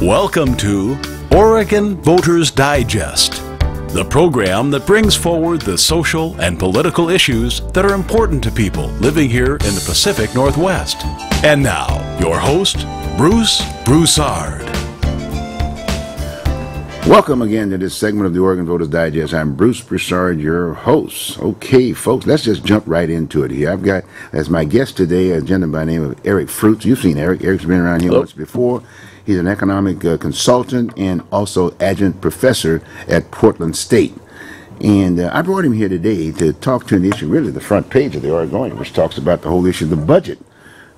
Welcome to Oregon Voters Digest, the program that brings forward the social and political issues that are important to people living here in the Pacific Northwest. And now, your host, Bruce Broussard. Welcome again to this segment of the Oregon Voters Digest. I'm Bruce Broussard, your host. Okay, folks, let's just jump right into it here. I've got, as my guest today, a gentleman by the name of Eric Fruits. You've seen Eric. Eric's been around here once before. He's an economic consultant and also adjunct professor at Portland State. And I brought him here today to talk to an issue, really the front page of the Oregonian, which talks about the whole issue of the budget.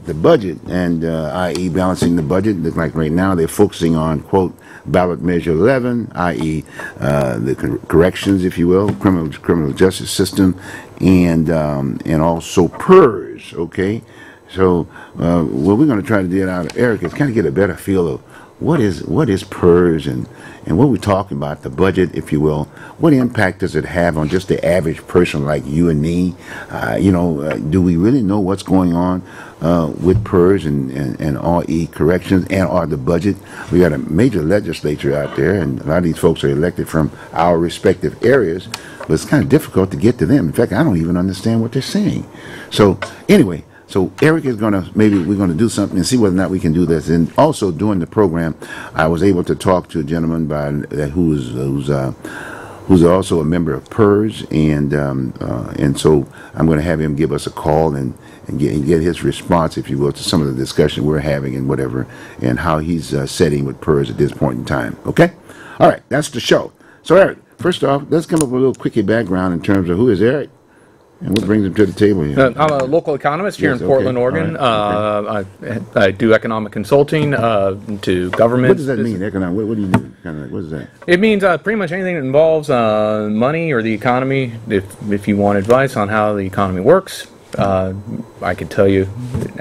The budget, and i.e. balancing the budget. Looks like right now they're focusing on, quote, ballot measure 11, i.e. The corrections, if you will, criminal justice system, and also PERS, okay? So what we're going to try to get out of Eric is kind of get a better feel of what is PERS and what we're talking about, the budget, if you will. What impact does it have on just the average person like you and me? Do we really know what's going on with PERS and RE corrections and or the budget? We got a major legislature out there, and a lot of these folks are elected from our respective areas, but it's kind of difficult to get to them. In fact, I don't even understand what they're saying. So anyway, so Eric is going to, maybe we're going to do something and see whether or not we can do this. And also during the program, I was able to talk to a gentleman who's also a member of PERS, and so I'm going to have him give us a call and get his response, if you will, to some of the discussion we're having and whatever, and how he's setting with PERS at this point in time. Okay? All right, that's the show. So Eric, first off, let's come up with a little quickie background in terms of who is Eric and what brings him to the table here. I'm a local economist here in Portland, Oregon. Right. I do economic consulting to government. What does that mean, economic? What do you do? What is that? It means pretty much anything that involves money or the economy. If you want advice on how the economy works, I can tell you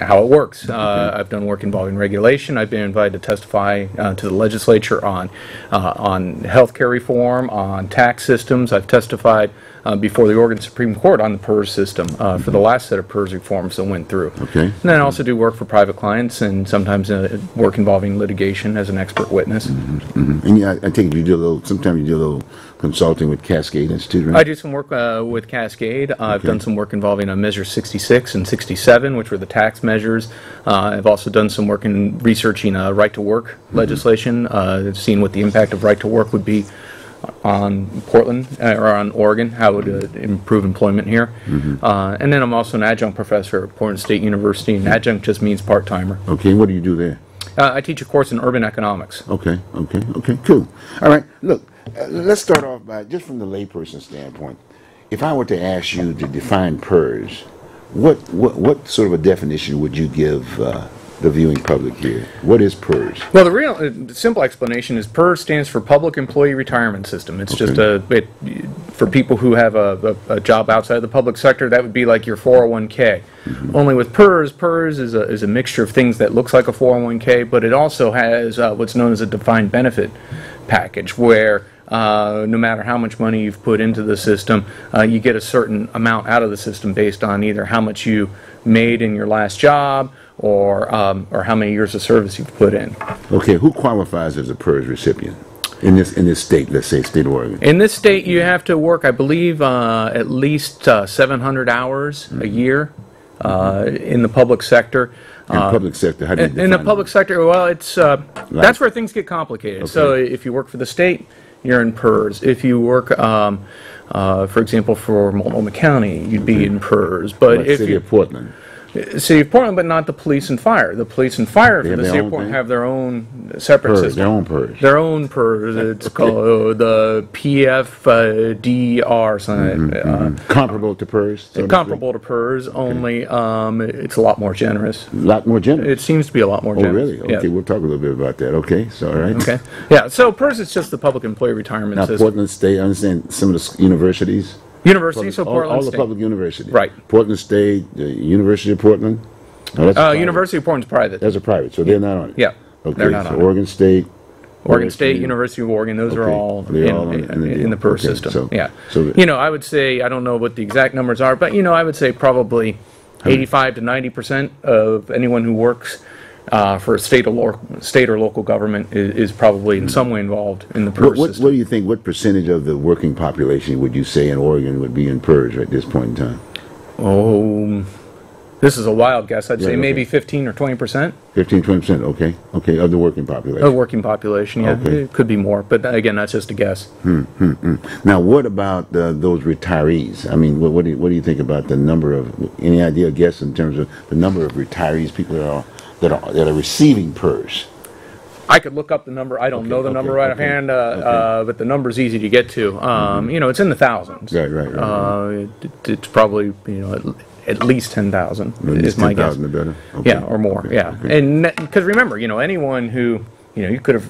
how it works. I've done work involving regulation. I've been invited to testify to the legislature on healthcare reform, on tax systems. I've testified before the Oregon Supreme Court on the PERS system for the last set of PERS reforms that went through. Okay. And then I also do work for private clients and sometimes work involving litigation as an expert witness. And yeah, I think you do a little. Sometimes you do a little consulting with Cascade Institute, right? I do some work with Cascade. I've done some work involving Measure 66 and 67, which were the tax measures. I've also done some work in researching right-to-work legislation, seeing what the impact of right-to-work would be on Portland or on Oregon, how it would improve employment here. And then I'm also an adjunct professor at Portland State University, and adjunct just means part-timer. Okay, what do you do there? I teach a course in urban economics. Okay, cool. All right, look, let's start off by, just from the layperson standpoint, if I were to ask you to define PERS, what sort of a definition would you give the viewing public here? What is PERS? Well, the real simple explanation is PERS stands for Public Employee Retirement System. It's just for people who have a job outside of the public sector, that would be like your 401k. Only with PERS is a mixture of things that looks like a 401k, but it also has what's known as a defined benefit package, where no matter how much money you've put into the system, you get a certain amount out of the system based on either how much you made in your last job or how many years of service you've put in. Okay, who qualifies as a PERS recipient in this state, let's say state of Oregon? In this state, you have to work, I believe, at least 700 hours a year in the public sector. In the public sector, how do you define in the public sector, well, it's that's where things get complicated. Okay. So if you work for the state, you're in PERS. If you work, for example, for Multnomah County, you'd be in PERS. But like if City of Portland. City of Portland, but not the police and fire. The police and fire for the City of Portland have their own separate system. Their own PERS. Their own PERS. It's called the PFDR. Something. Comparable to PERS? So comparable to PERS, only it's a lot more generous. A lot more generous? It seems to be a lot more generous. Oh, really? Okay, we'll talk a little bit about that. Okay, so all right. Okay. Yeah, so PERS is just the public employee retirement system. Portland State, I understand some of the universities? So Portland all State. the public universities. Right. Portland State, University of Portland? No, University of Portland's private. That's a private, so they're not on it? Yeah. Okay, they're not so on Oregon State. Oregon State, University of Oregon, those are all in the PERS system. So, yeah. So, I would say, I don't know what the exact numbers are, but, I would say probably 85 to 90% of anyone who works for a state or local government is probably in some way involved in the PERS system. What do you think, what percentage of the working population would you say in Oregon would be in PERS at this point in time? Oh, this is a wild guess. I'd say maybe 15 or 20%. 15, 20%, okay. Okay, of the working population. Of the working population, yeah. Okay. It could be more, but again, that's just a guess. Now, what about those retirees? I mean, what do you think about the number of, any idea, guess, in terms of the number of retirees, people that are receiving PERS? I could look up the number. I don't know the number right offhand, but the number's easy to get to. You know, it's in the thousands. Right. It's probably, you know, at least 10,000 is my guess. 10,000 or better? Okay. Yeah, or more, yeah. Okay. And because remember, you know, anyone who, you know, you could have,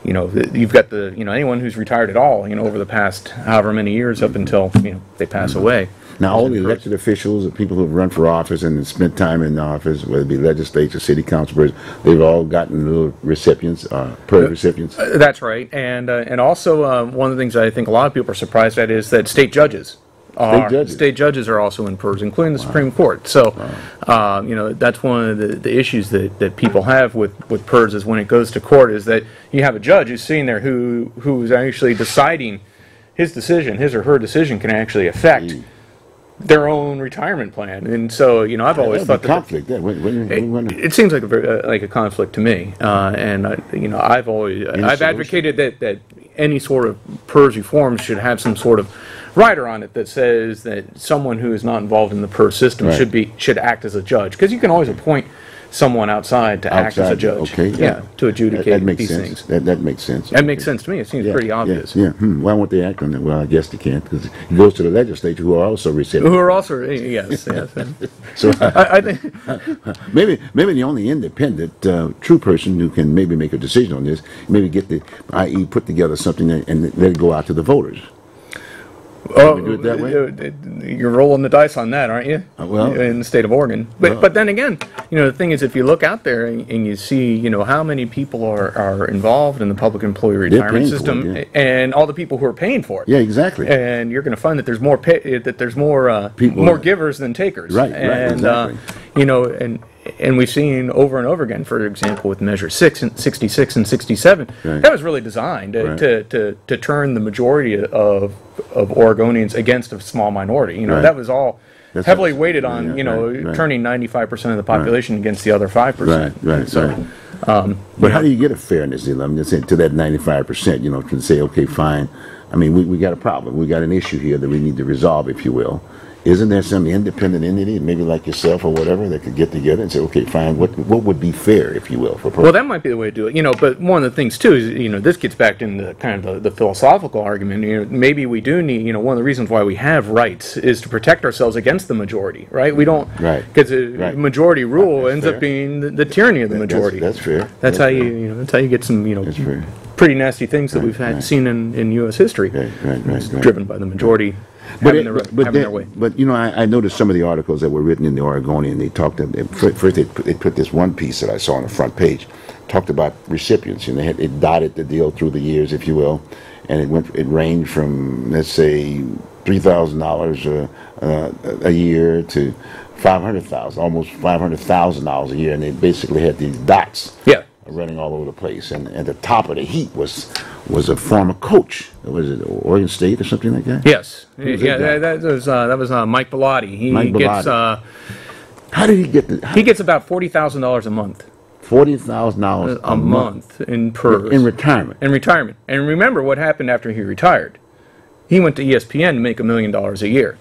you know, you've got the, you know, anyone who's retired at all, you know, over the past however many years up until, you know, they pass away. Now, all the elected officials, the people who have run for office and spent time in office, whether it be legislature, city council, they've all gotten little recipients, PERS recipients. That's right. And also, one of the things I think a lot of people are surprised at is that state judges are also in PERS, including the Supreme Court. So, you know, that's one of the issues that people have with PERS is when it goes to court is that you have a judge who's sitting there who's actually deciding his or her decision can actually affect their own retirement plan. And so, you know, I've always thought that conflict. it seems like a conflict to me. And you know, I've advocated that any sort of PERS reform should have some sort of rider on it that says that someone who is not involved in the PERS system should act as a judge, because you can always appoint someone outside to act as a judge. Okay, yeah. To adjudicate these things. That makes sense. That makes sense to me. It seems pretty obvious. Yeah. Why won't they act on that? Well, I guess they can't, because it goes to the legislature, who are also recipients. Who are also, yes. So I think maybe the only independent, true person who can maybe make a decision on this, maybe get i.e. put together something and let it go out to the voters. Oh, do it that way? You're rolling the dice on that, aren't you? Well, in the state of Oregon. But then again, you know, the thing is, if you look out there and you see, you know, how many people are involved in the public employee retirement system, and all the people who are paying for it. Yeah, exactly. And you're going to find that there's more givers than takers. Right. And you know, and we've seen over and over again, for example, with Measure 66 and 67, that was really designed to turn the majority of Oregonians against a small minority. You know, that was all heavily weighted on, you know, turning 95% of the population against the other 5%. But how do you get a fairness deal? I'm just saying, to that 95%, you know, to say, okay, fine. I mean, we got a problem. We got an issue here that we need to resolve, if you will. Isn't there some independent entity, maybe like yourself or whatever, that could get together and say, okay, fine, what would be fair, if you will, for Well, that might be the way to do it, you know, but one of the things, too, is, you know, this gets back into kind of the philosophical argument. You know, maybe we do need, you know, one of the reasons why we have rights is to protect ourselves against the majority, right? We don't, because majority rule ends up being the tyranny of the majority. That's fair. That's how you get some, you know, pretty nasty things that we've seen in U.S. history. Driven by the majority. But you know, I noticed some of the articles that were written in the Oregonian. They talked. First, they put this one piece that I saw on the front page, talked about recipients, and it dotted the deal through the years, if you will, and it ranged from, let's say, $3,000 a year to $500,000, almost $500,000 a year, and they basically had these dots. Running all over the place, and at the top of the heap was a former coach. Was it Oregon State or something like that? Yes, that was Mike Bellotti. Mike Bellotti. How did he get? He gets about $40,000 a month. $40,000 a month in PERS. In retirement. And remember what happened after he retired. He went to ESPN to make $1 million a year.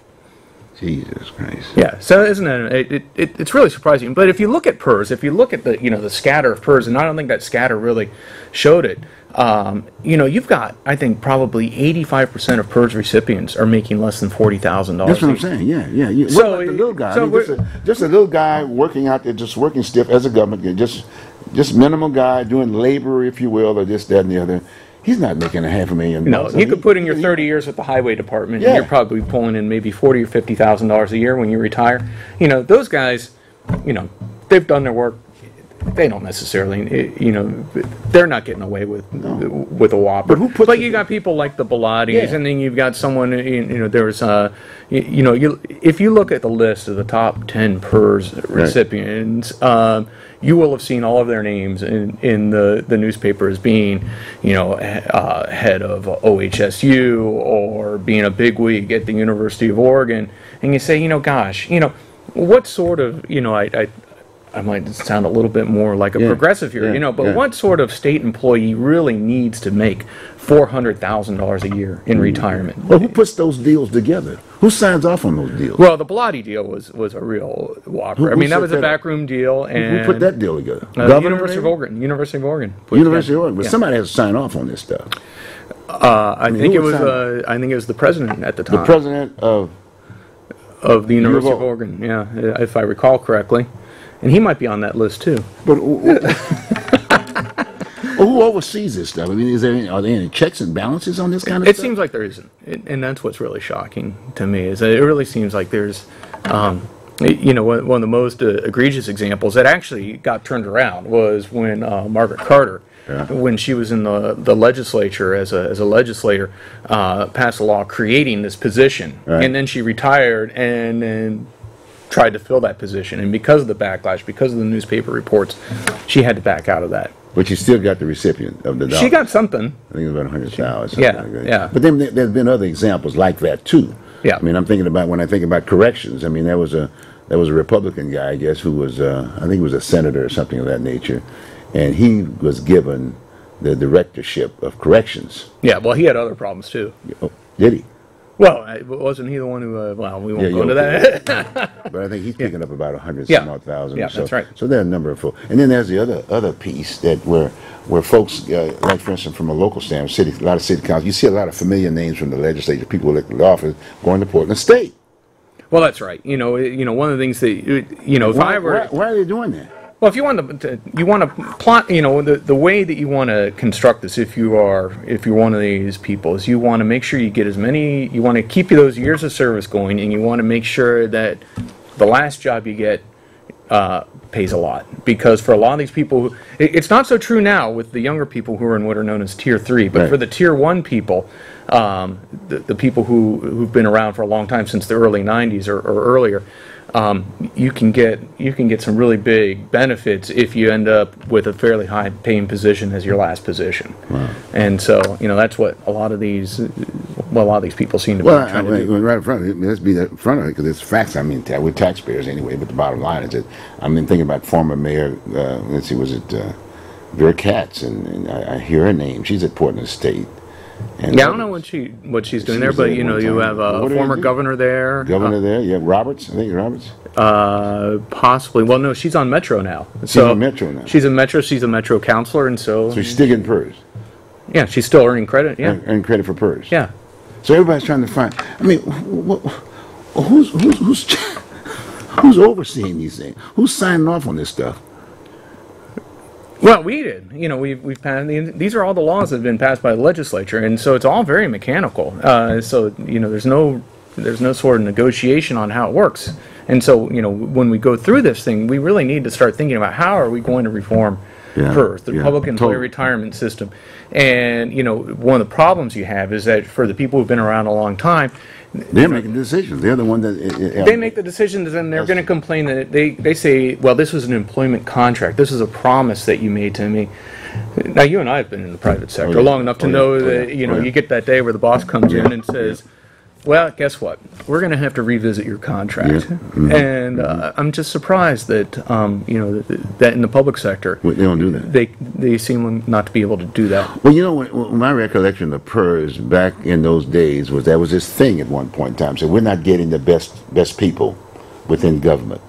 Jesus Christ. Yeah, so isn't it? It's really surprising. But if you look at PERS, if you look at the scatter of PERS, and I don't think that scatter really showed it. You know, you've got, I think, probably 85% of PERS recipients are making less than $40,000. That's what I'm saying. Yeah. So the little guy, just a little guy working out there, just working stiff as a government, just minimal guy doing labor, if you will, or this, that, and the other. He's not making $500,000. No, you could put in your 30 years with the highway department, and you're probably pulling in maybe $40,000 or $50,000 a year when you retire. You know, those guys, you know, they've done their work. they don't necessarily, you know, they're not getting away with a whopper. But you got people like the Bilotis, and then you've got someone, you know, there's, you know, if you look at the list of the top 10 PERS recipients, you will have seen all of their names in the newspaper as being, you know, head of OHSU or being a bigwig at the University of Oregon. And you say, you know, gosh, you know, what sort of, you know, I might sound a little bit more like a progressive here, you know, but what sort of state employee really needs to make $400,000 a year in retirement? Well, who puts those deals together? Who signs off on those deals? Well, the Bilotti deal was a real whopper. I mean, that was a backroom deal. And who put that deal together? University of Oregon. University of Oregon. University of Oregon. But somebody has to sign off on this stuff. I think it was the president at the time. The president of the University of Oregon. Yeah, if I recall correctly. And he might be on that list too. But who oversees this stuff? I mean, are there any checks and balances on this kind of stuff? It seems like there isn't, and that's what's really shocking to me. Is that it really seems like there's, you know, one of the most egregious examples that actually got turned around was when Margaret Carter, when she was in the legislature as a legislator, passed a law creating this position, and then she retired and then tried to fill that position, and because of the backlash, because of the newspaper reports, she had to back out of that. But you still got the recipient of the dollar. She got something. I think it was about $100,000. Yeah, like that. yeah. But then there's been other examples like that too. Yeah. I mean, I'm thinking about when I think about corrections. I mean, there was a Republican guy, I guess, who was I think he was a senator or something of that nature, and he was given the directorship of corrections. Yeah. Well, he had other problems too. Oh, did he? Well, wasn't he the one who? Well, we won't go into that. But I think he's picking up about 100 Yeah. some odd thousand. Yeah, or so. that's right. So there are a number of folks, and then there's the other piece that where folks, like for instance, from a local standpoint, a lot of city council, you see a lot of familiar names from the legislature, people elected to office, going to Portland State. Well, that's right. You know, one of the things that you know, if I were, why are they doing that? well, if you want to plot, you know, the way that you want to construct this, if you're one of these people, is you want to make sure you get as many, you want to keep those years of service going, and you want to make sure that the last job you get pays a lot, because for a lot of these people, it's not so true now with the younger people who are in what are known as Tier 3, but for the Tier 1 people, the people who've been around for a long time, since the early 90s or earlier, you can get some really big benefits if you end up with a fairly high paying position as your last position. Wow. And so, you know, that's what a lot of these people seem to be trying to do. Right in front of it, let's be in front of it, because it's facts. I mean, we're taxpayers anyway, but the bottom line is that, I mean, thinking about former mayor, let's see, was it Vera Katz, and I hear her name. She's at Portland State. And yeah, I don't know what she's doing there, but you know, you have a former governor there. Governor there, yeah, Roberts. I think Roberts. Possibly. Well, no, she's on Metro now. She's on Metro now. She's a Metro counselor, and so she's still getting PERS. Yeah, she's still earning credit. Yeah, earning credit for PERS. Yeah. So everybody's trying to find. I mean, who's overseeing these things? Who's signing off on this stuff? Well, we did. You know, we've passed. These are all the laws that have been passed by the legislature, and so it's all very mechanical. So you know, there's no sort of negotiation on how it works. And so, you know, when we go through this thing, we really need to start thinking about how are we going to reform PERS, the public employee retirement system. And you know, one of the problems you have is that for the people who've been around a long time, they're making decisions. They're the one that they make the decisions, and they're going to complain that they say, well, this was an employment contract. This is a promise that you made to me. Now, you and I have been in the private sector long enough to know that you know you get that day where the boss comes in and says, well, guess what? We're going to have to revisit your contract. And I'm just surprised that you know that in the public sector they don't do that. They seem not to be able to do that. Well, you know, when my recollection of PERS back in those days was there was this thing at one point in time. So we're not getting the best people within government.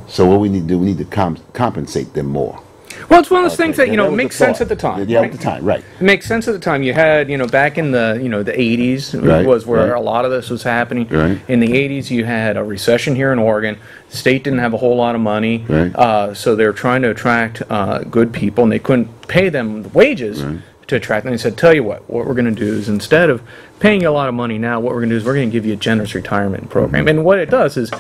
So what we need to do, we need to compensate them more. Well, it's one of those things that, you know, makes sense at the time. Yeah, at the time, right. It makes sense at the time. You had, you know, back in the, you know, the 80s was where a lot of this was happening. Right. In the 80s, you had a recession here in Oregon. The state didn't have a whole lot of money. Right. So they were trying to attract good people, and they couldn't pay them the wages to attract them. They said, tell you what we're going to do is instead of paying you a lot of money now, what we're going to do is we're going to give you a generous retirement program. And what it does is,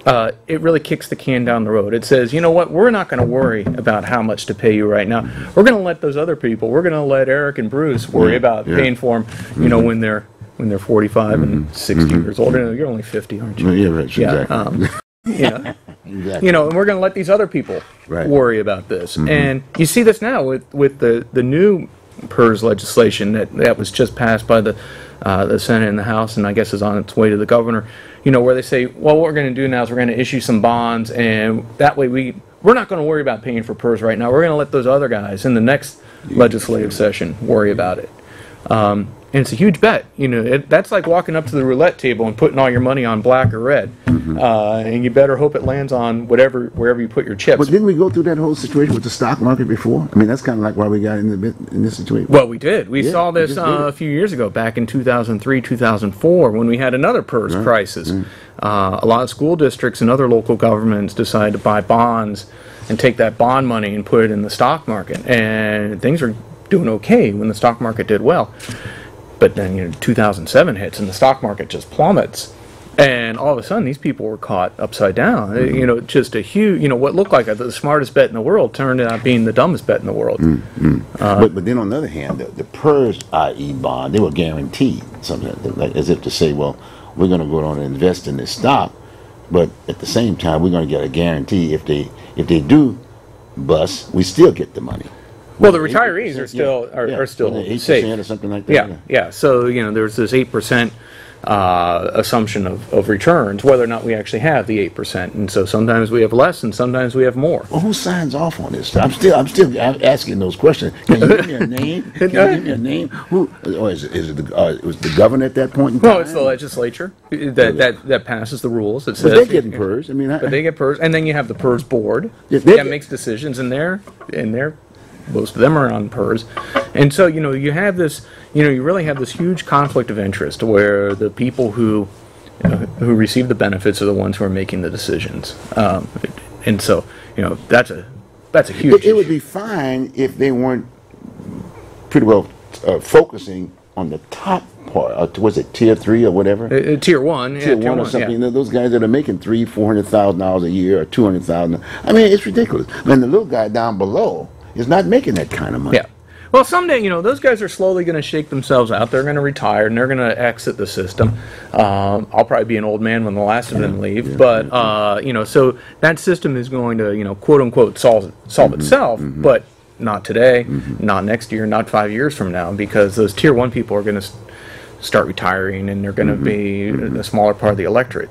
it really kicks the can down the road. It says, you know what, we're not going to worry about how much to pay you right now. We're going to let those other people, we're going to let Eric and Bruce worry about paying for them, you know, when they're 45 and 60 years old. You're only 50, aren't you? Yeah, right, exactly. Yeah. Exactly. You know, and we're going to let these other people worry about this. And you see this now with the new PERS legislation that was just passed by the Senate and the House, and I guess is on its way to the governor. You know, where they say, well, what we're going to do now is we're going to issue some bonds, and that way we're not going to worry about paying for PERS right now. We're going to let those other guys in the next legislative session worry about it. And it's a huge bet. You know, that's like walking up to the roulette table and putting all your money on black or red. And you better hope it lands on wherever you put your chips. But didn't we go through that whole situation with the stock market before? I mean, that's kind of like why we got in this situation. Well, we did. We saw this a few years ago, back in 2003, 2004, when we had another PERS crisis. A lot of school districts and other local governments decided to buy bonds and take that bond money and put it in the stock market. And things were doing okay when the stock market did well. But then, you know, 2007 hits and the stock market just plummets. And all of a sudden, these people were caught upside down. You know, just a huge, you know, what looked like the smartest bet in the world turned out being the dumbest bet in the world. But then on the other hand, the PERS, i.e. bond, they were guaranteed something, like, as if to say, well, we're going to go on and invest in this stock, but at the same time, we're going to get a guarantee if they do bust, we still get the money. Well, the retirees are still are still 8% safe or something like that. Yeah. So you know, there's this 8% assumption of returns, whether or not we actually have the 8%, and so sometimes we have less, and sometimes we have more. Well, who signs off on this? I'm still asking those questions. Can you give me a name? Can you give me a name? Who? Or is it the governor at that point in time? No, it's the legislature that passes the rules. It says, but they're getting PERS. I mean, but they get PERS, and then you have the PERS board that makes decisions, and they're most of them are on PERS. And so, you know, you have this, you know, you really have this huge conflict of interest where the people who receive the benefits are the ones who are making the decisions. And so, you know, that's a huge It would be fine if they weren't pretty well focusing on the top part. Was it tier 3 or whatever? Tier 1. Tier 1 or something. Those guys that are making $300,000-$400,000 a year or $200,000. I mean, it's ridiculous. And the little guy down below is not making that kind of money. Yeah. Well, someday, you know, those guys are slowly going to shake themselves out. They're going to retire, and they're going to exit the system. I'll probably be an old man when the last of them leave. But, you know, so that system is going to, you know, quote-unquote solve itself, but not today, not next year, not 5 years from now, because those Tier 1 people are going to start retiring, and they're going to be a smaller part of the electorate.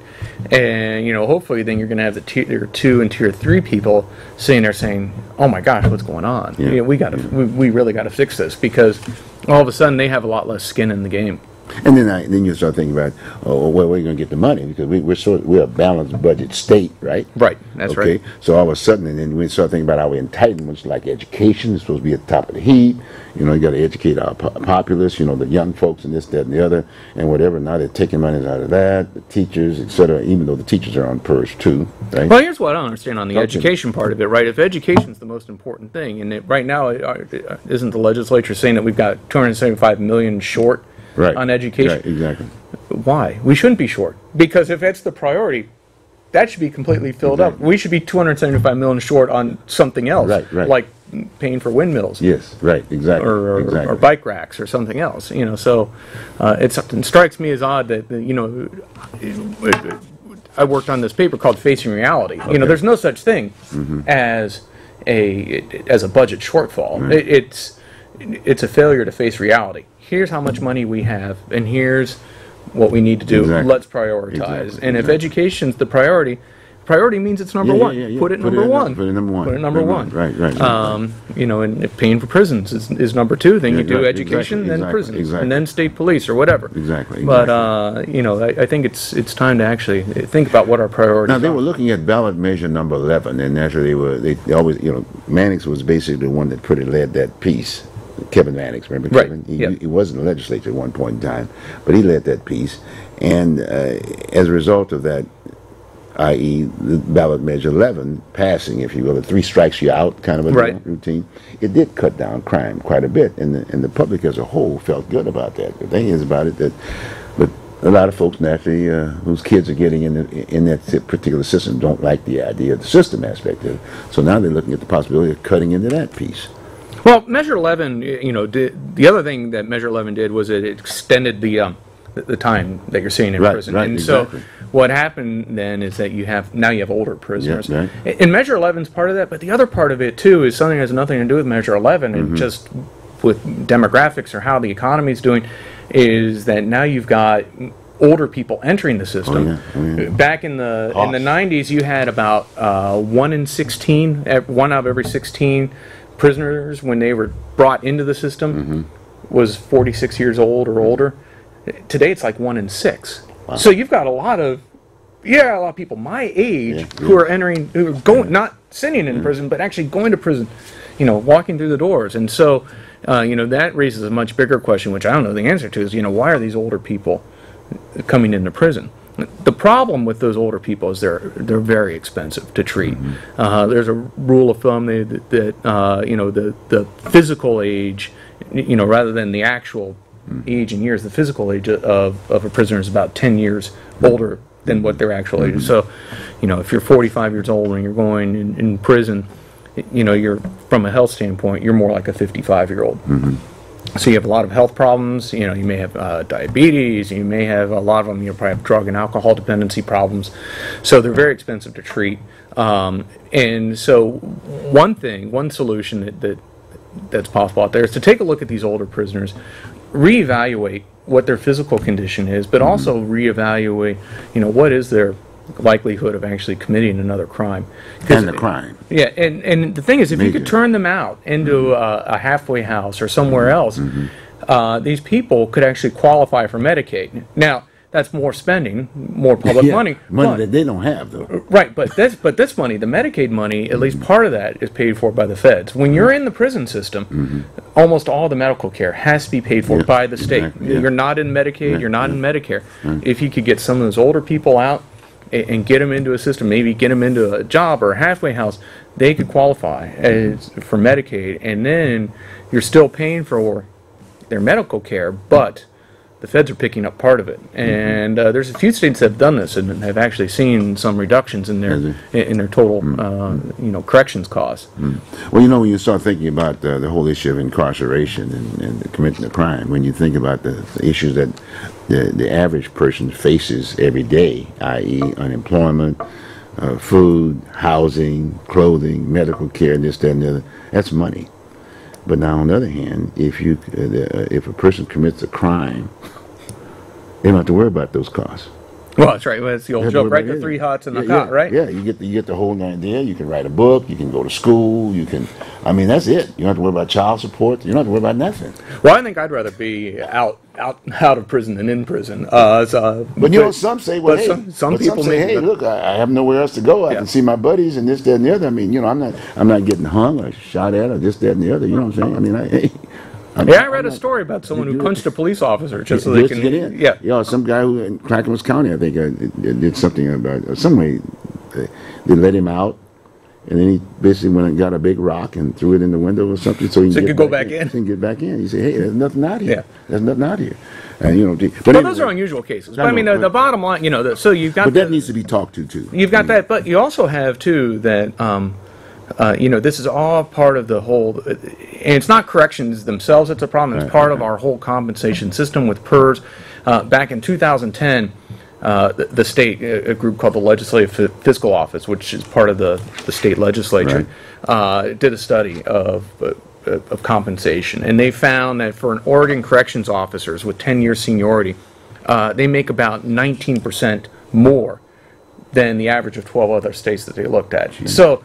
And, you know, hopefully then you're going to have the Tier 2 and Tier 3 people sitting there saying, oh my gosh, what's going on? You know, we really got to fix this, because all of a sudden they have a lot less skin in the game. And then you start thinking about, where are you going to get the money? Because we're a balanced budget state, right? Right, that's right. Okay, so all of a sudden, and then we start thinking about our entitlements, like education is supposed to be at the top of the heap. You know, you got to educate our populace, you know, the young folks and this, that, and the other, and whatever. Now they're taking money out of that, the teachers, etc., even though the teachers are on PERS too, right? Well, here's what I don't understand on the education part of it, right? If education's the most important thing, and right now, isn't the legislature saying that we've got $275 million short on education? Right, exactly. Why? We shouldn't be short, because if that's the priority, that should be completely filled up. We should be $275 million short on something else, like paying for windmills. Yes, right, exactly. Or bike racks or something else. You know, so it strikes me as odd that, you know, I worked on this paper called Facing Reality. You know, there's no such thing as a budget shortfall. It's a failure to face reality. Here's how much money we have, and here's what we need to do. Let's prioritize. And if education's the priority means it's number one. Put it number one. Put it number one. Put it number one. Right. You know, and if paying for prisons is number 2, then you do education, then prisons, and then state police or whatever. Exactly. But you know, I think it's time to actually think about what our priorities are. Now they were looking at ballot measure number 11, and naturally they always, you know, Mannix was basically the one that led that piece. Kevin Mannix, remember Kevin? He was in the legislature at one point in time, but he led that piece. And as a result of that, i.e. the ballot measure 11 passing, if you will, the 3 strikes you out kind of a routine, it did cut down crime quite a bit, and the public as a whole felt good about that. The thing is about it that, but A lot of folks naturally whose kids are getting in that particular system don't like the idea of the system aspect of it. So now they're looking at the possibility of cutting into that piece. Well, Measure 11, the other thing that Measure 11 did was it extended the time that you're seeing in prison. Right, and exactly. So what happened then is that you have older prisoners. Yeah, right. And Measure 11 is part of that, but the other part of it too is something that has nothing to do with Measure 11 and just with demographics or how the economy is doing, is that now you've got older people entering the system. Back in the 90s, you had about 1 in 16, 1 out of every 16 prisoners when they were brought into the system was 46 years old or older. Today it's like 1 in 6. Wow. So you've got a lot of people my age who are entering, who are going, not sitting in prison, but actually going to prison, walking through the doors. And so, that raises a much bigger question, which I don't know the answer to, is, why are these older people coming into prison? The problem with those older people is they're very expensive to treat. There's a rule of thumb that the physical age, rather than the actual age in years, the physical age of a prisoner is about 10 years older than what their actual age is. So, if you're 45 years old and you're going in prison, you're, from a health standpoint, you're more like a 55-year-old. So you have a lot of health problems. You may have diabetes. You may have a lot of them. Probably have drug and alcohol dependency problems. So they're very expensive to treat. And so one solution that's possible out there is to take a look at these older prisoners, reevaluate what their physical condition is, but also reevaluate, what is their likelihood of actually committing another crime. And the crime. Yeah, and the thing is, if you could turn them out into a halfway house or somewhere else, these people could actually qualify for Medicaid. Now, that's more spending, more public money. Money that they don't have, though. Right, but this money, the Medicaid money, at least part of that is paid for by the feds. When you're in the prison system, almost all the medical care has to be paid for by the state. Exactly, You're not in Medicaid, you're not in Medicare. If you could get some of those older people out and get them into a system, maybe get them into a job or a halfway house, they could qualify for Medicaid, and then you're still paying for their medical care, but the feds are picking up part of it. And there's a few states that have done this and have actually seen some reductions in their total corrections costs. Well, when you start thinking about the whole issue of incarceration and committing a crime, when you think about the issues that the average person faces every day, i.e. unemployment, food, housing, clothing, medical care, this, that, and the other, that's money. But now, on the other hand, if a person commits a crime, they don't have to worry about those costs. Well, that's right. Well, it's the old joke, right? The 3 hots and the cot, right? Yeah, you get the whole idea. You can write a book. You can go to school. You can, that's it. You don't have to worry about child support. You don't have to worry about nothing. Well, I think I'd rather be out of prison than in prison. But some say, well, hey, some people say, hey, look, I have nowhere else to go. I can see my buddies and this, that, and the other. I'm not getting hung or shot at or this, that, and the other. You know what I'm saying? I read a story about someone who punched a police officer just so they can get in. Yeah. Some guy who in Clackamas County, I think, did something about some way. They let him out, and then he basically went and got a big rock and threw it in the window or something, so he could go back in. He can get back in. You say, hey, there's nothing out here. Yeah. There's nothing out here. And but anyway, those are unusual cases. But the bottom line, so you've got. But that needs to be talked to too. You've got that, but you also have too that. This is all part of the whole, and it's not corrections themselves that's a problem, it's part of our whole compensation system with PERS. Back in 2010, the state, a group called the Legislative Fiscal Office, which is part of the state legislature, did a study of compensation, and they found that for an Oregon corrections officers with 10 years seniority, they make about 19% more than the average of 12 other states that they looked at. Jeez. So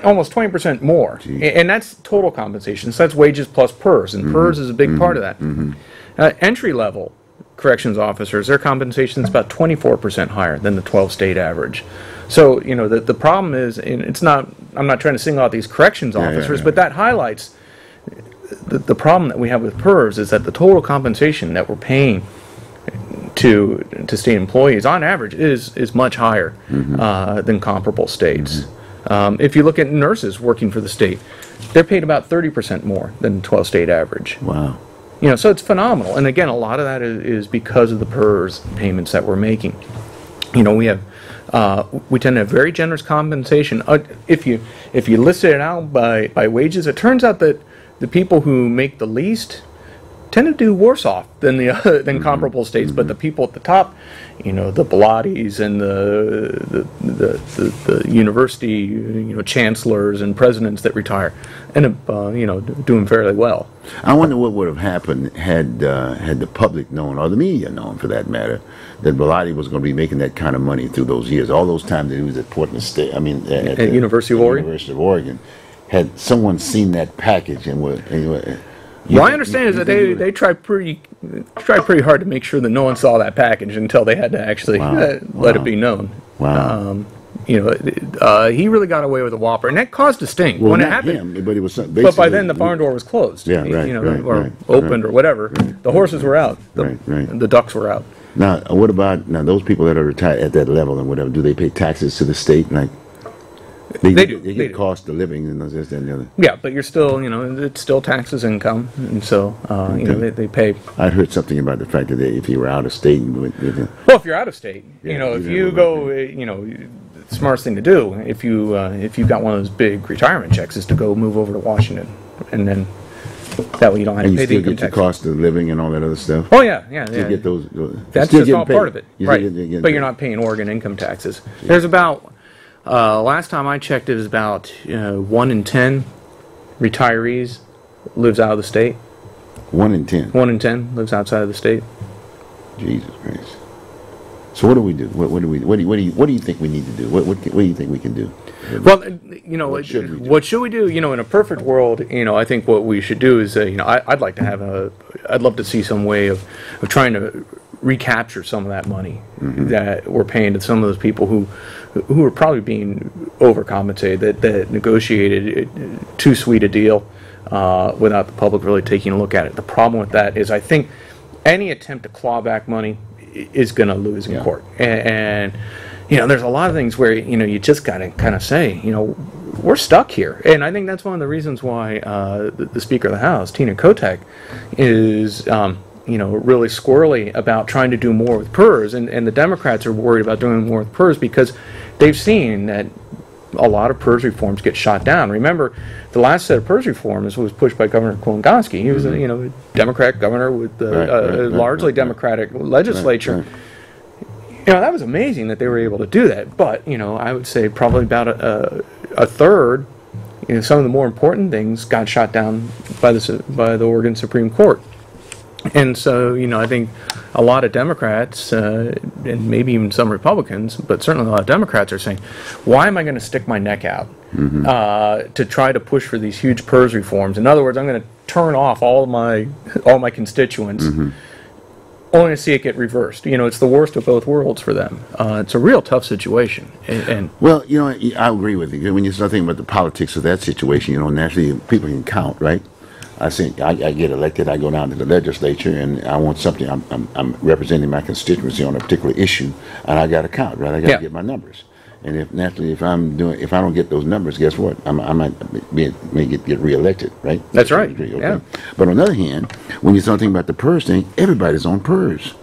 almost 20% more, and that's total compensation. So that's wages plus PERS, and PERS is a big part of that. Entry-level corrections officers, their compensation is about 24% higher than the 12-state average. So the problem is, and it's not. I'm not trying to single out these corrections officers, but that highlights the problem that we have with PERS is that the total compensation that we're paying to state employees on average is much higher than comparable states. If you look at nurses working for the state, they're paid about 30% more than the 12-state average. Wow. So it's phenomenal. And again, a lot of that is because of the PERS payments that we're making. We have we tend to have very generous compensation. If you list it out by wages, it turns out that the people who make the least tend to do worse off than than comparable states. But the people at the top, the Blatties and the university, chancellors and presidents that retire, end up, doing fairly well. I wonder what would have happened had the public known, or the media known for that matter, that Bellotti was going to be making that kind of money through those years, all those times that he was at Portland State. I mean, at the University of Oregon. University of Oregon, had someone seen that package and would. What I understand is that they tried pretty hard to make sure that no one saw that package until they had to actually let it be known. Wow. He really got away with a whopper, and that caused a stink Well, when it not happened. him, but it was But by then the barn door was closed. Yeah, right, or opened or whatever. The horses were out. The ducks were out. Now, what about those people that are retired at that level and whatever? Do they pay taxes to the state? Like they do. They get cost of living and this, that, and the other. Yeah, but you're still, it's still taxes income, and so they pay. I'd heard something about the fact that if you were out of state, Well, if you're out of state, if you go, the smartest thing to do if you got one of those big retirement checks is to go move over to Washington, and then that way you don't have to pay the income get the tax. cost of living and all that other stuff. Oh yeah. You get those. That's just all part of it, right? But you're not paying Oregon income taxes. There's about. Last time I checked, it was about 1 in 10 retirees lives out of the state. 1 in 10. 1 in 10 lives outside of the state. Jesus Christ. So what do we do? What do you think we need to do? What do you think we can do? Well, what should we do? In a perfect world, I think what we should do is, I'd like to have I'd love to see some way of trying to recapture some of that money that we're paying to some of those people who are probably being overcompensated, that negotiated too sweet a deal without the public really taking a look at it. The problem with that is I think any attempt to claw back money is going to lose in court. And there's a lot of things where, you just got to kind of say, we're stuck here. And I think that's one of the reasons why the Speaker of the House, Tina Kotek, is really squirrely about trying to do more with PERS, and the Democrats are worried about doing more with PERS because they've seen that a lot of PERS reforms get shot down. Remember, the last set of PERS reforms was pushed by Governor Kulongoski. He was a Democrat governor with a largely Democratic legislature. That was amazing that they were able to do that. But I would say probably about a third, some of the more important things got shot down by the Oregon Supreme Court. And so, I think a lot of Democrats, and maybe even some Republicans, but certainly a lot of Democrats are saying, why am I going to stick my neck out to try to push for these huge PERS reforms? In other words, I'm going to turn off all my constituents, only to see it get reversed. It's the worst of both worlds for them. It's a real tough situation. Well, I agree with you. When you start thinking about the politics of that situation, naturally people can count, right? I think I get elected, I go down to the legislature, and I want something. I'm representing my constituency on a particular issue, and I got to count, right? I got to get my numbers. And if I don't get those numbers, guess what? I might get reelected, right? That's right. Okay. Yeah. But on the other hand, when you start thinking about the PERS thing, everybody's on PERS.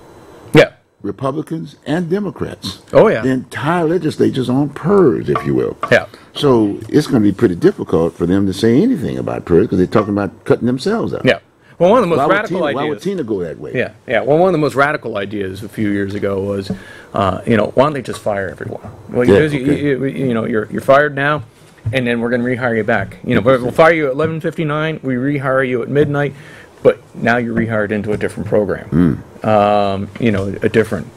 Yeah. Republicans and Democrats. Oh yeah. The entire legislature's on PERS, if you will. Yeah. So it's going to be pretty difficult for them to say anything about PERS because they're talking about cutting themselves out. Yeah. Well, one of the most radical ideas. Why would Tina go that way? Yeah. Yeah. Well, one of the most radical ideas a few years ago was, why don't they just fire everyone? Well, you're fired now, and then we're going to rehire you back. We'll fire you at 11:59. We rehire you at midnight, but now you're rehired into a different program. A different.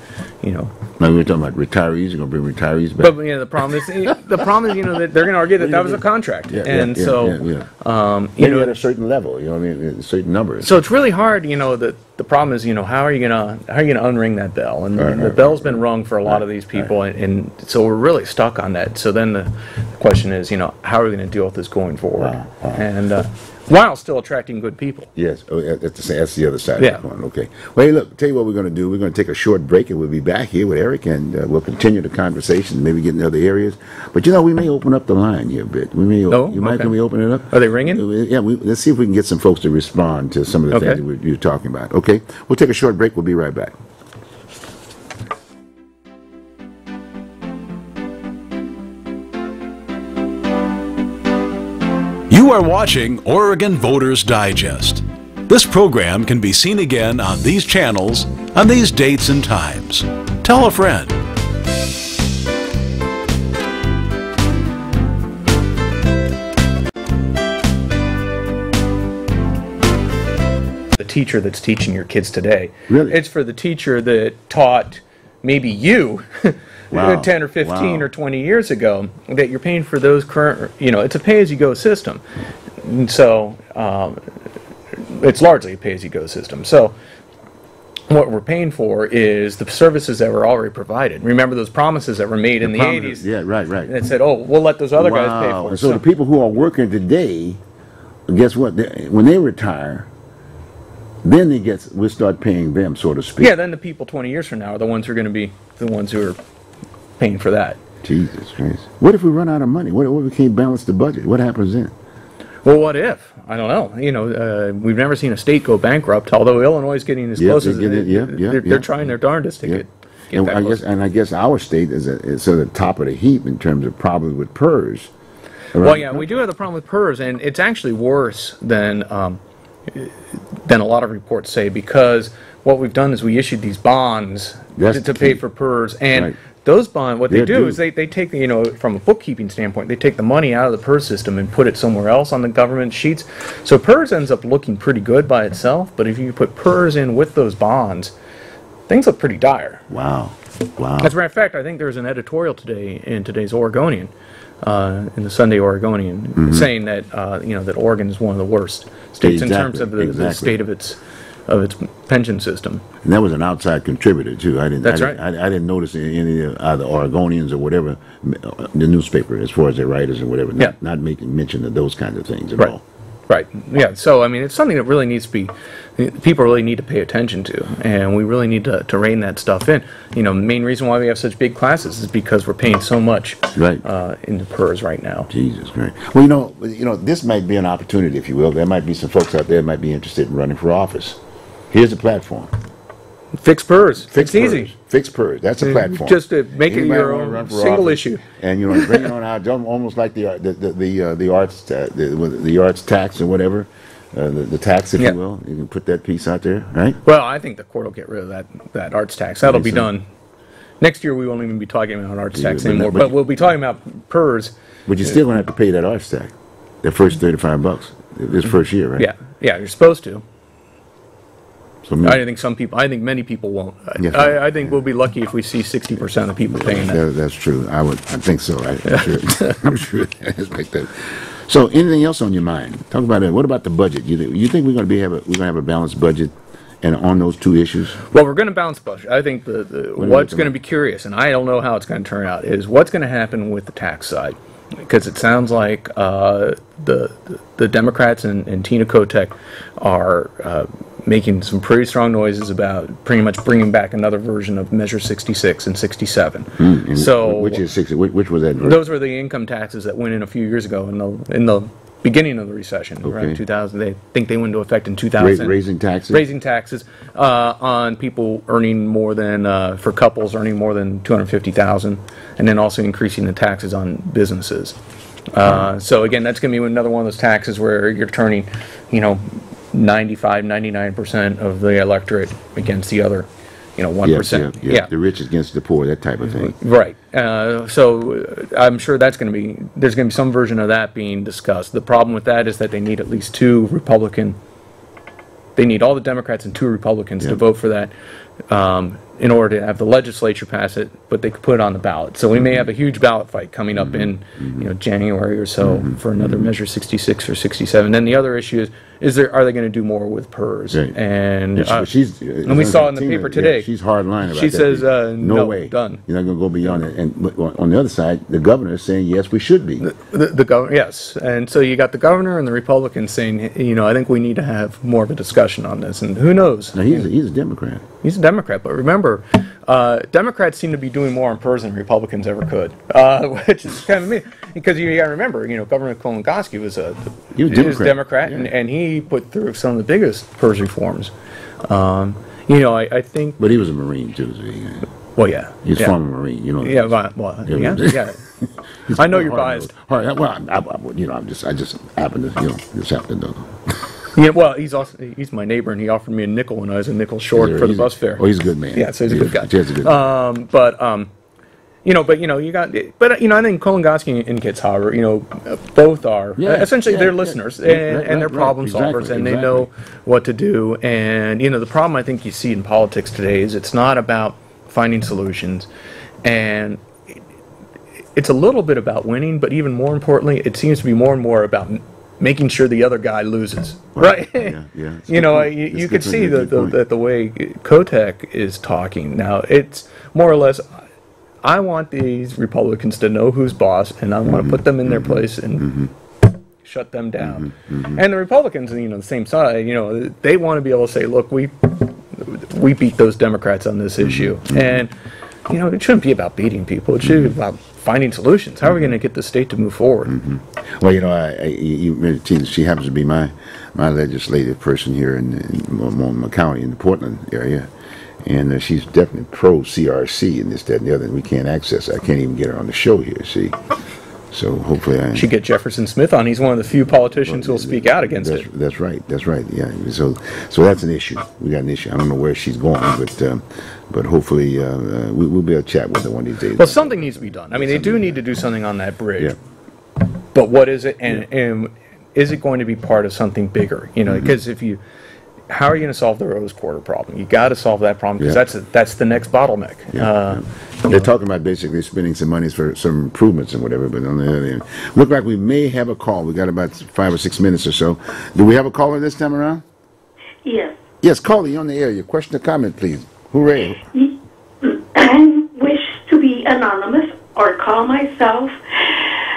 Now we were talking about retirees. You're going to bring retirees back. But the problem is that they're going to argue that was a contract, Maybe at a certain level, a certain number. So it's really hard, the problem is, how are you gonna unring that bell? And the bell's been rung for a lot of these people, and so we're really stuck on that. So then the question is, how are we going to deal with this going forward? And while still attracting good people. Yes, that's the other side Yeah. of the coin. Okay. Well, hey, look, tell you what we're going to do. We're going to take a short break, and we'll be back here with Eric, and we'll continue the conversation, maybe get in other areas. But, we may open up the line here a bit. We may. Oh, Mind okay. can we open it up? Are they ringing? Yeah, let's see if we can get some folks to respond to some of the things that you're talking about. Okay? We'll take a short break. We'll be right back. You are watching Oregon Voters Digest. This program can be seen again on these channels on these dates and times. Tell a friend. The teacher that's teaching your kids today. Really? It's for the teacher that taught maybe you Wow. 10 or 15 Wow. or 20 years ago, that you're paying for those current, it's a pay-as-you-go system. And so it's largely a pay-as-you-go system. So what we're paying for is the services that were already provided. Remember those promises that were made in the 80s? Yeah, right. That said, oh, we'll let those other guys pay for it. And so the people who are working today, guess what? When they retire, then we'll start paying them, so to speak. Yeah, then the people 20 years from now are the ones who are going to be the ones who are paying for that. Jesus Christ. What if we run out of money? What if we can't balance the budget? What happens then? Well, what if? I don't know. We've never seen a state go bankrupt, although Illinois is getting as close as they're trying their darndest to get And that close. I guess our state is at the top of the heap in terms of problems with PERS. Well, yeah, we do have the problem with PERS, and it's actually worse than a lot of reports say, because what we've done is we issued these bonds to pay for PERS, and those bonds, what they do is they take, from a bookkeeping standpoint, they take the money out of the PERS system and put it somewhere else on the government sheets. So PERS ends up looking pretty good by itself, but if you put PERS in with those bonds, things look pretty dire. Wow. As a matter of fact, I think there's an editorial today in today's Oregonian, in the Sunday Oregonian, saying that that Oregon is one of the worst states in terms of the state of its pension system. And that was an outside contributor too. I didn't. That's right. I didn't notice any of either Oregonians or whatever, the newspaper, as far as their writers and whatever, not making mention of those kinds of things at all. Right. Yeah. So I mean, it's something that really needs to be, people really need to pay attention to, and we really need to rein that stuff in. The main reason why we have such big classes is because we're paying so much into PERS right now. Jesus Christ. Well, this might be an opportunity, if you will. There might be some folks out there that might be interested in running for office. Here's a platform. Fix PERS. Fix it's easy. Fix PERS. That's a platform. Just to make it your own single issue. And bring it on out, almost like the arts tax or whatever, the tax, if you will. You can put that piece out there, right? Well, I think the court will get rid of that arts tax. That'll be done. Next year we won't even be talking about arts tax anymore, but we'll be talking about PERS. But you're still going to have to pay that arts tax, that first $35 this first year, right? Yeah, you're supposed to. So I think many people won't. I think we'll be lucky if we see 60% of people paying that. That's true. I think so. I'm sure. I'm sure it's like that. So, anything else on your mind? Talk about it. What about the budget? You think we're going to have a balanced budget, and on those two issues? Well, we're going to balance budget. I think what's going to be curious, and I don't know how it's going to turn out, is what's going to happen with the tax side, because it sounds like the Democrats and Tina Kotek are making some pretty strong noises about pretty much bringing back another version of Measure 66 and 67. So which is 60? Which was that? Those were the income taxes that went in a few years ago in the beginning of the recession, around 2000. They think they went into effect in 2000. Raising taxes? Raising taxes on people earning more than, for couples earning more than $250,000, and then also increasing the taxes on businesses. So again, that's going to be another one of those taxes where you're turning, 99% of the electorate against the other, 1%. Yeah, the rich against the poor, that type of thing. Right. So I'm sure there's going to be some version of that being discussed. The problem with that is that they need at least they need all the Democrats and 2 Republicans to vote for that in order to have the legislature pass it, but they could put it on the ballot. So we may have a huge ballot fight coming up in January or so for another Measure 66 or 67. Then the other issue is are they going to do more with PERS? Right. And and we saw in the paper today. She's hard line about she that. She says, no way, done. You're not going to go beyond it. And on the other side, the governor is saying yes, we should be. The governor, yes, and so you got the governor and the Republicans saying, I think we need to have more of a discussion on this. And who knows? Now he's a Democrat. He's a Democrat, but remember, Democrats seem to be doing more on PERS than Republicans ever could, which is kind of me. Because you got to remember, Governor Kolongoski was a Democrat, yeah. and he put through some of the biggest PERS reforms. I think. But he was a Marine too. So well, yeah, he's former Marine. Yeah, yeah. I know you're biased. Well, I just happen to know. Yeah, well, he's my neighbor, and he offered me a nickel when I was a nickel short for the bus fare. Oh, he's a good man. Yeah, so he's a good guy. He's a good guy. I think Kolongoski and Kitzhaber, both are essentially they're listeners and they're problem solvers, and they know what to do. And the problem I think you see in politics today is it's not about finding solutions, and it's a little bit about winning, but even more importantly, it seems to be more and more about making sure the other guy loses, right? Yeah. You could see that the way Kotek is talking now, it's more or less, I want these Republicans to know who's boss, and I want to put them in their place and shut them down. And the Republicans, the same side, they want to be able to say, look, we beat those Democrats on this issue, and it shouldn't be about beating people. It should be about finding solutions. How are we going to get the state to move forward? Well, she happens to be my legislative person here in Multnomah County in the Portland area, and she's definitely pro CRC and this, that, and the other. And we can't access her. I can't even get her on the show here. See, so hopefully I should get Jefferson Smith on. He's one of the few politicians who will speak out against it. That's right. Yeah. So that's an issue. We got an issue. I don't know where she's going, but hopefully we'll be able to chat with her one of these days. Well, something needs to be done. I mean, they do need to do something on that bridge. Yeah. But what is it, and is it going to be part of something bigger? Because how are you going to solve the Rose Quarter problem? You got to solve that problem because that's the next bottleneck. They're talking about basically spending some money for some improvements and whatever, but on the other end, look like we may have a call. We got about 5 or 6 minutes or so. Do we have a caller this time around? Yes. Yes, caller, you're on the air. Your question or comment, please. Hooray. I wish to be anonymous or call myself.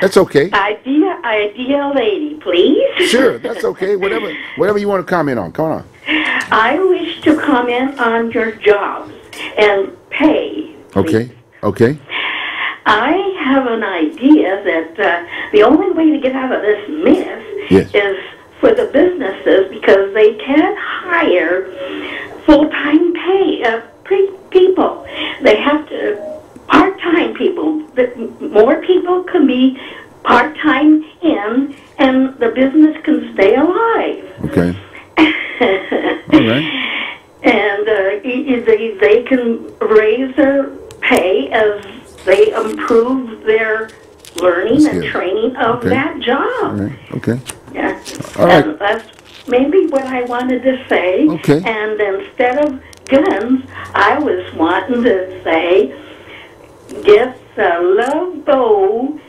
That's okay. Idea lady, please. Sure, that's okay. Whatever you want to comment on. Come on. I wish to comment on your jobs and pay. Please. Okay. I have an idea that the only way to get out of this mess is for the businesses, because they can't hire full-time people. They have to part-time people. More people can be part-time in, and the business can stay alive. Okay. All right. And they can raise their pay as they improve their learning and training of that job. All right. Okay. Yeah. All right. And that's maybe what I wanted to say. Okay. And instead of guns, I was wanting to say, get a love bow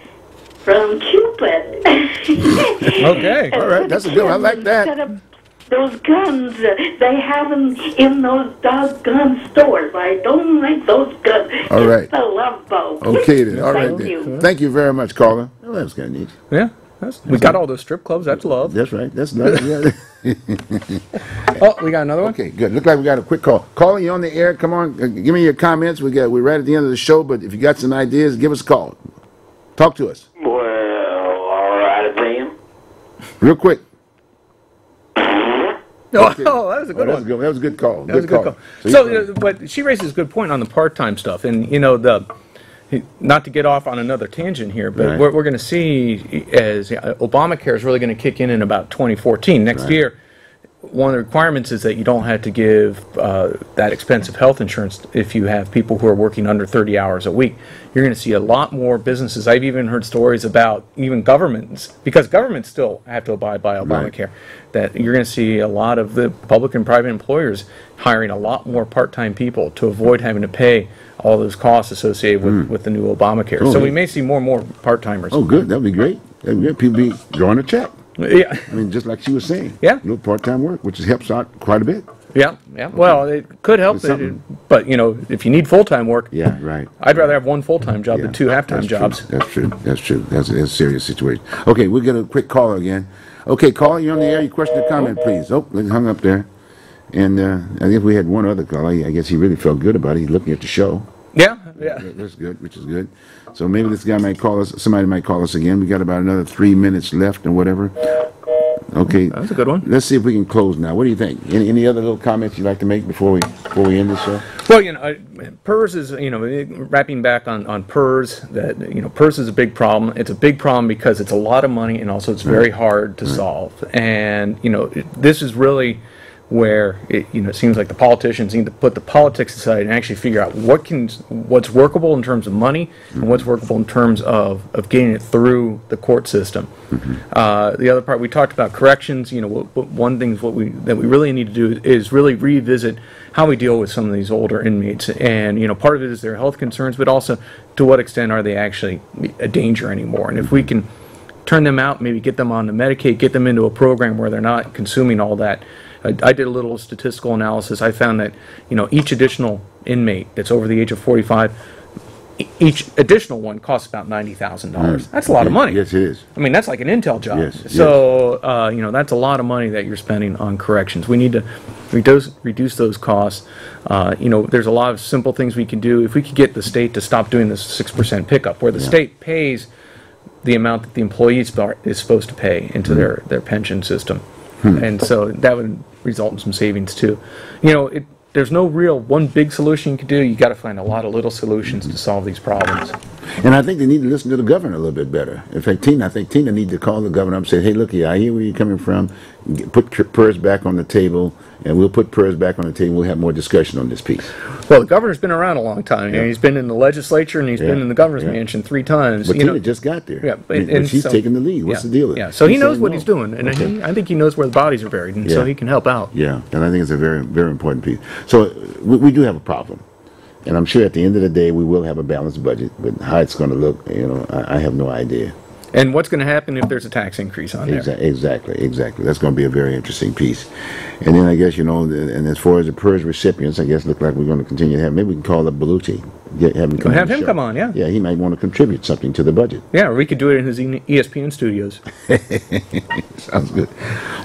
from Cupid. Okay. All right. That's a good one. I like that. Instead of those guns, they have them in those doggone stores. I don't like those guns. All right. The love bow. Okay then. All right. Thank you. Thank you very much, caller. Well, that was kind of neat. Yeah. We got all those strip clubs. That's love. That's right. That's nice. Yeah. Oh, we got another one? Okay, good. Look like we got a quick call. Caller, you on the air. Come on. Give me your comments. We're right at the end of the show, but if you got some ideas, give us a call. Talk to us. Well, all right, Tim. Real quick. Okay. Oh, that was a good one. That was a good call. That was a good call. So, but she raises a good point on the part-time stuff, and not to get off on another tangent here, but we're going to see as Obamacare is really going to kick in about 2014 next year. one of the requirements is that you don't have to give that expensive health insurance if you have people who are working under 30 hours a week. You're going to see a lot more businesses. I've even heard stories about even governments, because governments still have to abide by Obamacare, that you're going to see a lot of the public and private employers hiring a lot more part-time people to avoid having to pay all those costs associated with the new Obamacare. So we may see more and more part-timers. Oh, good. That would be great. That'd be great. People be drawing a check. Yeah. I mean, just like she was saying. Yeah. A little part-time work, which helps out quite a bit. Yeah, yeah. Well, it could help, but if you need full-time work, yeah, right. I'd rather have one full-time job than two half-time jobs. That's true. That's true. That's a serious situation. Okay, we'll get a quick caller again. Okay, caller, you're on the air. Your question or comment, please. Oh, they hung up there. And I guess we had one other caller. I guess he really felt good about it. He's looking at the show. Yeah. That's good, which is good. So maybe this guy might call us. Somebody might call us again. We got about another 3 minutes left or whatever. Okay, that's a good one. Let's see if we can close now. What do you think? Any other little comments you'd like to make before we end the show? Well, PERS is, wrapping back on PERS, that, PERS is a big problem. It's a big problem because it's a lot of money, and also it's very hard to solve. And, this is really where it seems like the politicians need to put the politics aside and actually figure out what's workable in terms of money and what's workable in terms of getting it through the court system. The other part we talked about corrections. One thing that we really need to do is really revisit how we deal with some of these older inmates, and part of it is their health concerns, but also to what extent are they actually a danger anymore. And if we can turn them out, maybe get them on the Medicaid, get them into a program where they're not consuming all that. I did a little statistical analysis. I found that each additional inmate that's over the age of 45, each additional one costs about $90,000. That's a lot of money. Yes, it is. I mean, that's like an Intel job. Yes, so that's a lot of money that you're spending on corrections. We need to reduce those costs. There's a lot of simple things we can do. If we could get the state to stop doing this 6% pickup, where the state pays the amount that the employee is supposed to pay into their pension system. And so that would result in some savings too. There's no real one big solution you can do. You got to find a lot of little solutions to solve these problems. And I think they need to listen to the governor a little bit better. In fact, I think Tina needs to call the governor up and say, hey, look here, I hear where you're coming from. Put PERS back on the table, and we'll put PERS back on the table. We'll have more discussion on this piece. Well, the governor's been around a long time. He's been in the legislature, and he's been in the governor's mansion 3 times. But Tina just got there. Yeah, and she's taking the lead. What's the deal? Yeah, so he knows what he's doing, and I think he knows where the bodies are buried, and so he can help out. Yeah, and I think it's a very, very important piece. So we do have a problem. And I'm sure at the end of the day, we will have a balanced budget. But how it's going to look, I have no idea. And what's going to happen if there's a tax increase on there? Exactly. That's going to be a very interesting piece. And then I guess, and as far as the PERS recipients, I guess look like we're going to continue to have, maybe we can call up Belushi. Have him come on, yeah. Yeah, he might want to contribute something to the budget. Yeah, or we could do it in his ESPN studios. Sounds good.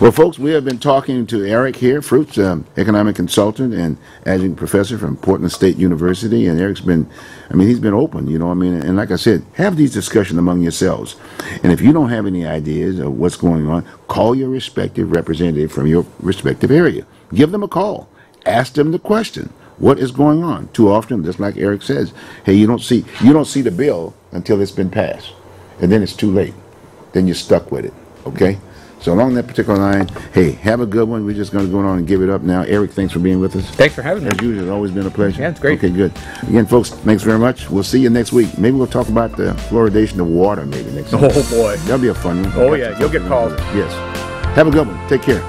Well, folks, we have been talking to Eric here, Fruits, economic consultant and adjunct professor from Portland State University. And Eric's been, he's been open, and like I said, have these discussions among yourselves. And if you don't have any ideas of what's going on, call your respective representative from your respective area. Give them a call. Ask them the question. What is going on? Too often, just like Eric says, hey, you don't see the bill until it's been passed, and then it's too late. Then you're stuck with it. Okay. So along that particular line, hey, have a good one. We're just going to go on and give it up now. Eric, thanks for being with us. Thanks for having me. As usual, it's always been a pleasure. Yeah, it's great. Okay, good. Again, folks, thanks very much. We'll see you next week. Maybe we'll talk about the fluoridation of water maybe next week. Oh boy, that'll be a fun one. Oh yeah, you'll get called. Yes. Have a good one. Take care.